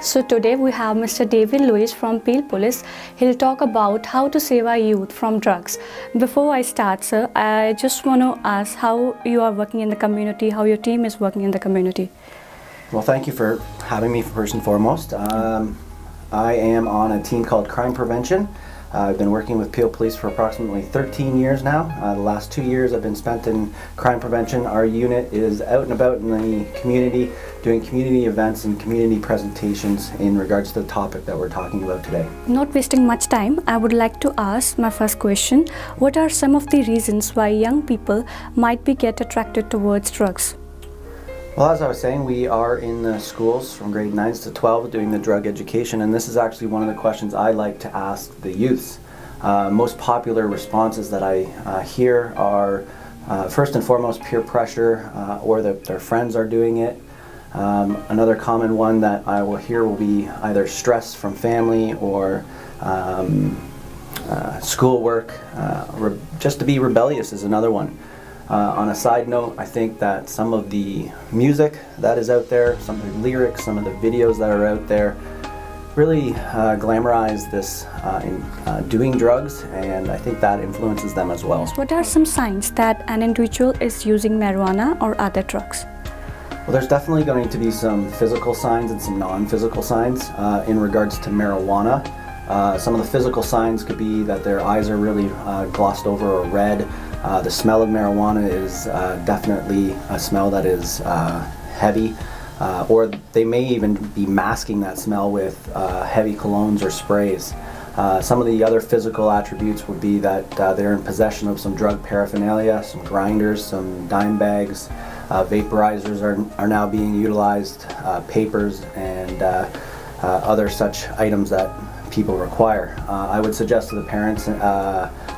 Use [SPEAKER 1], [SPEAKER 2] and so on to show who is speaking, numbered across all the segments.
[SPEAKER 1] So today we have Mr. David Lewis from Peel Police. He'll talk about how to save our youth from drugs. Before I start, sir, I just want to ask how you are working in the community, how your team is working in the community.
[SPEAKER 2] Well, thank you for having me first and foremost. I am on a team called Crime Prevention. I've been working with Peel Police for approximately 13 years now. The last 2 years I've been spent in crime prevention. Our unit is out and about in the community doing community events and community presentations in regards to the topic that we're talking about today.
[SPEAKER 1] Not wasting much time, I would like to ask my first question. What are some of the reasons why young people might get attracted towards drugs?
[SPEAKER 2] Well, as I was saying, we are in the schools from grade 9s to 12 doing the drug education, and this is actually one of the questions I like to ask the youths. Most popular responses that I hear are first and foremost peer pressure or that their friends are doing it. Another common one that I will hear will be either stress from family or schoolwork. Just to be rebellious is another one. On a side note, I think that some of the music that is out there, some of the lyrics, some of the videos that are out there really glamorize this doing drugs, and I think that influences them as well.
[SPEAKER 1] What are some signs that an individual is using marijuana or other drugs?
[SPEAKER 2] Well, there's definitely going to be some physical signs and some non-physical signs in regards to marijuana. Some of the physical signs could be that their eyes are really glossed over or red. The smell of marijuana is definitely a smell that is heavy, or they may even be masking that smell with heavy colognes or sprays. Some of the other physical attributes would be that they're in possession of some drug paraphernalia, some grinders, some dime bags, vaporizers are now being utilized, papers, and other such items that people require. I would suggest to the parents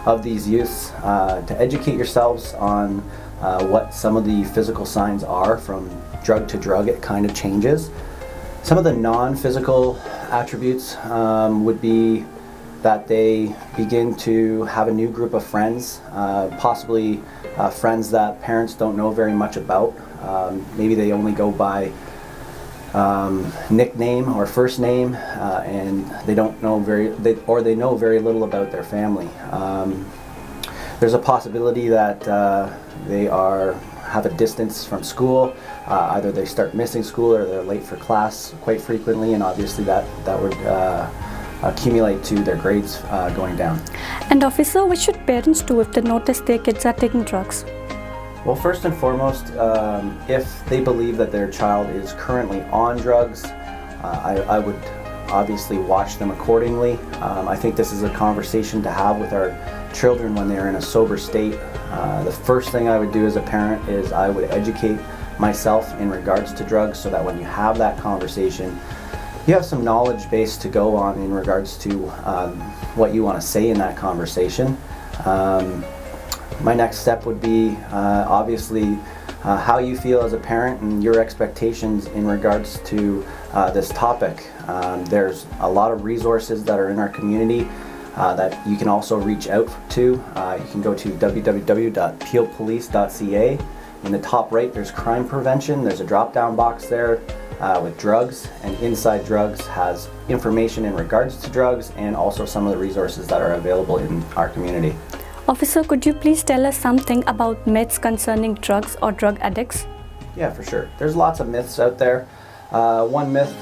[SPEAKER 2] of these youths to educate yourselves on what some of the physical signs are. From drug to drug, it kind of changes. Some of the non-physical attributes would be that they begin to have a new group of friends, possibly friends that parents don't know very much about. Maybe they only go by nickname or first name, and they don't know they know very little about their family. There's a possibility that they have a distance from school. Either they start missing school or they're late for class quite frequently, and obviously that would accumulate to their grades going down.
[SPEAKER 1] And officer, what should parents do if they notice their kids are taking drugs?
[SPEAKER 2] Well, first and foremost, if they believe that their child is currently on drugs, I would obviously watch them accordingly. I think this is a conversation to have with our children when they're in a sober state. The first thing I would do as a parent is I would educate myself in regards to drugs, so that when you have that conversation, you have some knowledge base to go on in regards to what you want to say in that conversation. My next step would be obviously how you feel as a parent and your expectations in regards to this topic. There's a lot of resources that are in our community that you can also reach out to. You can go to www.peelpolice.ca. In the top right there's crime prevention. There's a drop down box there with drugs, and inside drugs has information in regards to drugs and also some of the resources that are available in our community.
[SPEAKER 1] Officer, could you please tell us something about myths concerning drugs or drug addicts?
[SPEAKER 2] Yeah, for sure. There's lots of myths out there. One myth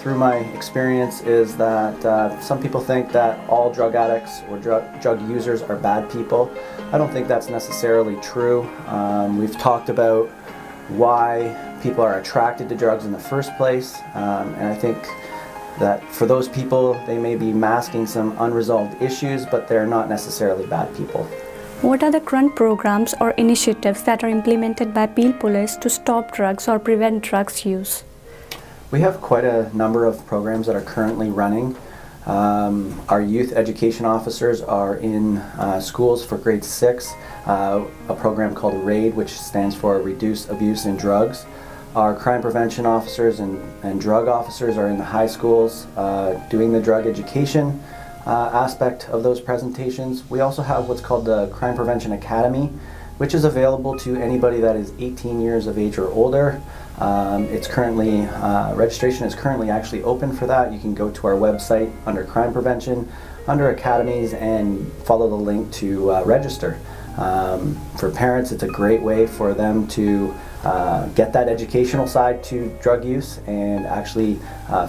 [SPEAKER 2] through my experience is that some people think that all drug addicts or drug users are bad people. I don't think that's necessarily true. We've talked about why people are attracted to drugs in the first place, and I think that for those people, they may be masking some unresolved issues, but they're not necessarily bad people.
[SPEAKER 1] What are the current programs or initiatives that are implemented by Peel Police to stop drugs or prevent drugs use?
[SPEAKER 2] We have quite a number of programs that are currently running. Our youth education officers are in schools for grade 6, a program called RAID, which stands for Reduce Abuse in Drugs. Our crime prevention officers and drug officers are in the high schools doing the drug education aspect of those presentations. We also have what's called the Crime Prevention Academy, which is available to anybody that is 18 years of age or older. It's currently, registration is currently actually open for that. You can go to our website under crime prevention, under academies, and follow the link to register. For parents, it's a great way for them to get that educational side to drug use and actually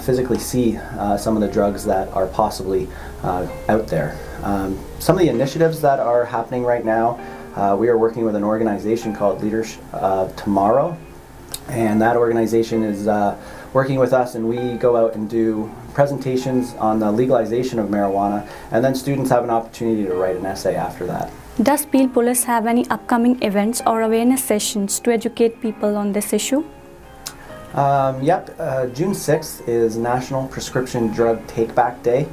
[SPEAKER 2] physically see some of the drugs that are possibly out there. Some of the initiatives that are happening right now, we are working with an organization called Leaders Tomorrow, and that organization is working with us, and we go out and do presentations on the legalization of marijuana, and then students have an opportunity to write an essay after that.
[SPEAKER 1] Does Peel Police have any upcoming events or awareness sessions to educate people on this issue?
[SPEAKER 2] June 6th is National Prescription Drug Take-Back Day.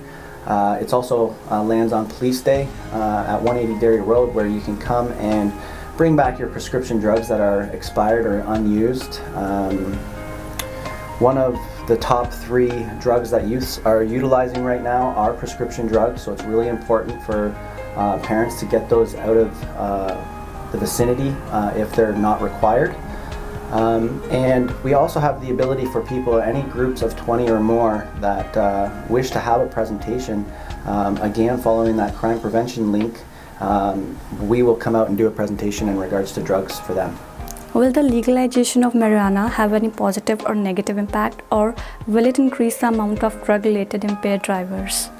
[SPEAKER 2] It's also lands on Police Day at 180 Derry Road, where you can come and bring back your prescription drugs that are expired or unused. One of the top 3 drugs that youths are utilizing right now are prescription drugs, so it's really important for parents to get those out of the vicinity if they're not required. And we also have the ability for people, any groups of 20 or more that wish to have a presentation, again following that crime prevention link, we will come out and do a presentation in regards to drugs for them.
[SPEAKER 1] Will the legalization of marijuana have any positive or negative impact, or will it increase the amount of drug-related impaired drivers?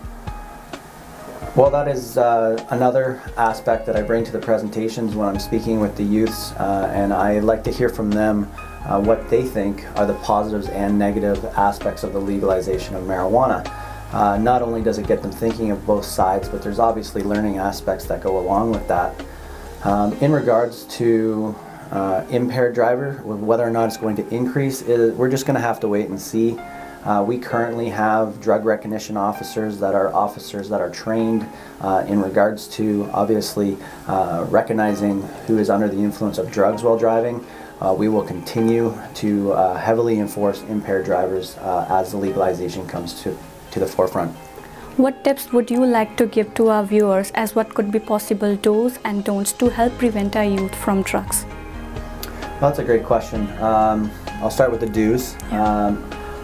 [SPEAKER 2] Well, that is another aspect that I bring to the presentations when I'm speaking with the youths, and I like to hear from them what they think are the positives and negative aspects of the legalization of marijuana. Not only does it get them thinking of both sides, but there's obviously learning aspects that go along with that. In regards to impaired driver, whether or not it's going to increase, we're just going to have to wait and see. We currently have drug recognition officers that are trained in regards to obviously recognizing who is under the influence of drugs while driving. We will continue to heavily enforce impaired drivers as the legalization comes to the forefront.
[SPEAKER 1] What tips would you like to give to our viewers as what could be possible do's and don'ts to help prevent our youth from drugs?
[SPEAKER 2] Well, that's a great question. I'll start with the do's.
[SPEAKER 1] Yeah.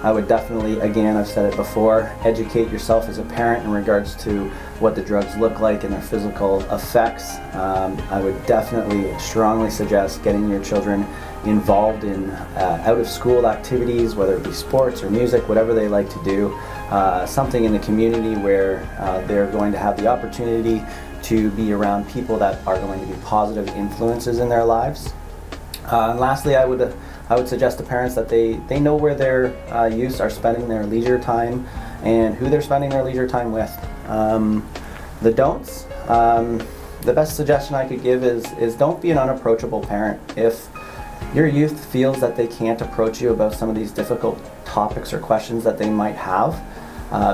[SPEAKER 2] I would definitely, again, I've said it before, educate yourself as a parent in regards to what the drugs look like and their physical effects. I would definitely strongly suggest getting your children involved in out-of-school activities, whether it be sports or music, whatever they like to do. Something in the community where they're going to have the opportunity to be around people that are going to be positive influences in their lives. And lastly, I would suggest to parents that they know where their youths are spending their leisure time and who they're spending their leisure time with. The don'ts, the best suggestion I could give is don't be an unapproachable parent. If your youth feels that they can't approach you about some of these difficult topics or questions that they might have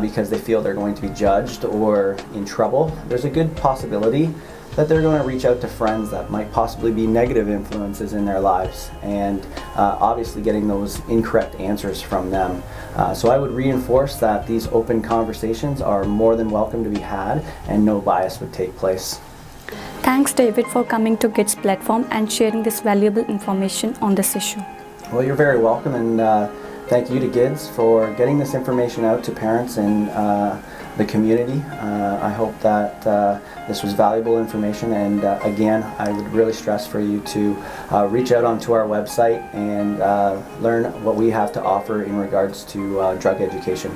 [SPEAKER 2] because they feel they're going to be judged or in trouble, there's a good possibility that they're going to reach out to friends that might possibly be negative influences in their lives, and obviously getting those incorrect answers from them. So I would reinforce that these open conversations are more than welcome to be had and no bias would take place.
[SPEAKER 1] Thanks, David, for coming to GIDSS platform and sharing this valuable information on this issue.
[SPEAKER 2] Well, you're very welcome, and thank you to GIDSS for getting this information out to parents and the community. I hope that this was valuable information, and again, I would really stress for you to reach out onto our website and learn what we have to offer in regards to drug education.